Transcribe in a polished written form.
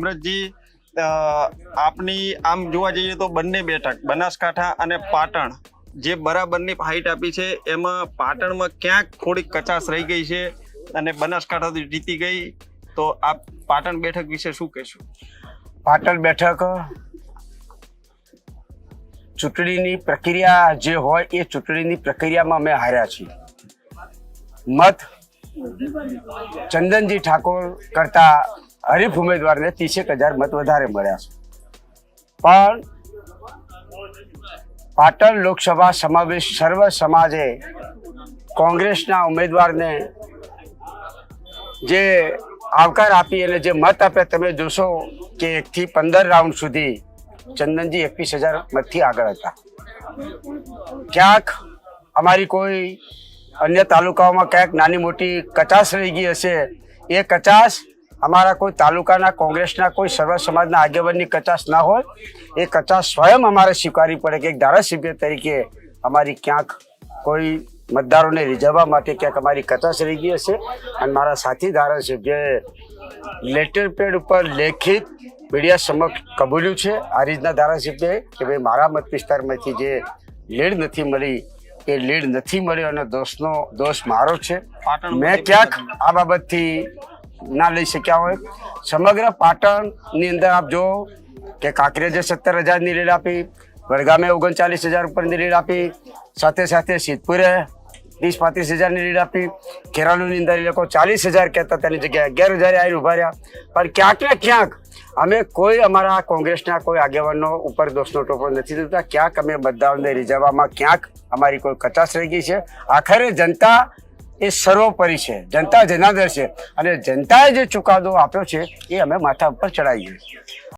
અમૃતજી, આપની આમ જોવા જઈએ તો બંને બેઠક બનાસકાંઠા અને પાટણ જે બરાબરની હાઈટ આપી છે, એમાં પાટણમાં ક્યાંક થોડીક કચાશ રહી ગઈ છે અને બનાસકાંઠા જીતી ગઈ, તો આપ પાટણ બેઠક વિશે શું કહેશો? પાટણ બેઠક ચૂંટણીની પ્રક્રિયા જે હોય એ ચૂંટણીની પ્રક્રિયામાં અમે હાર્યા છીએ. મત ચંદનજી ઠાકોર કરતા હરીફ ઉમેદવારને 30,000 મત વધારે મળ્યા છે. પણ પાટણ લોકસભા સમાવેશ સર્વ સમાજે કોંગ્રેસના ઉમેદવારને જે આવકાર આપી અને જે મત આપ્યા, તમે જોશો કે 1 થી 15 રાઉન્ડ સુધી ચંદનજી 21,000 મતથી આગળ હતા. ક્યાંક અમારી કોઈ અન્ય તાલુકાઓમાં ક્યાંક નાની મોટી કચાશ રહી ગઈ હશે. એ કચાશ અમારા કોઈ તાલુકાના કોંગ્રેસના કોઈ સર્વ સમાજના આગેવાનની કચાશ ના હોય. એ કચાશ સ્વયં અમારે સ્વીકારવી પડે કે એક ધારાસભ્ય તરીકે અમારી ક્યાંક કોઈ મતદારોને રીઝવવા માટે ક્યાંક અમારી કચાશ રહી ગઈ હશે. અને મારા સાથી ધારાસભ્યએ લેટર પેડ ઉપર લેખિત મીડિયા સમક્ષ કબૂલ્યું છે આ રીતના ધારાસભ્યએ કે ભાઈ મારા મત વિસ્તારમાંથી જે લીડ નથી મળી એ લીડ નથી મળ્યો અને દોષ મારો છે. મેં ક્યાંક આ બાબતથી ના લઈ શક્યા હોય. સમગ્ર પાટણની અંદર આપ જો કે કાંકરેજે 17,000ની લીડ આપી, વડગામે 39,000 ઉપરની લીડ આપી, સાથે સાથે સિદ્ધપુરે 30-35,000ની લીડ આપી, ખેરાલુની અંદર એ લોકો 40,000 કહેતા તેની જગ્યાએ 11,000 આવીને ઉભા રહ્યા. પણ ક્યાંક ને ક્યાંક અમે કોઈ અમારા કોંગ્રેસના કોઈ આગેવાનો ઉપર દોષનો ટોપો નથી દેતા. ક્યાંક અમે મતદારોને રીઝવવામાં ક્યાંક અમારી કોઈ કચાશ રહી ગઈ છે. આખરે જનતા એ સર્વોપરી છે, જનતા જનાર્દન છે અને જનતાએ જે ચુકાદો આપ્યો છે એ અમે માથા ઉપર ચડાવીએ છીએ.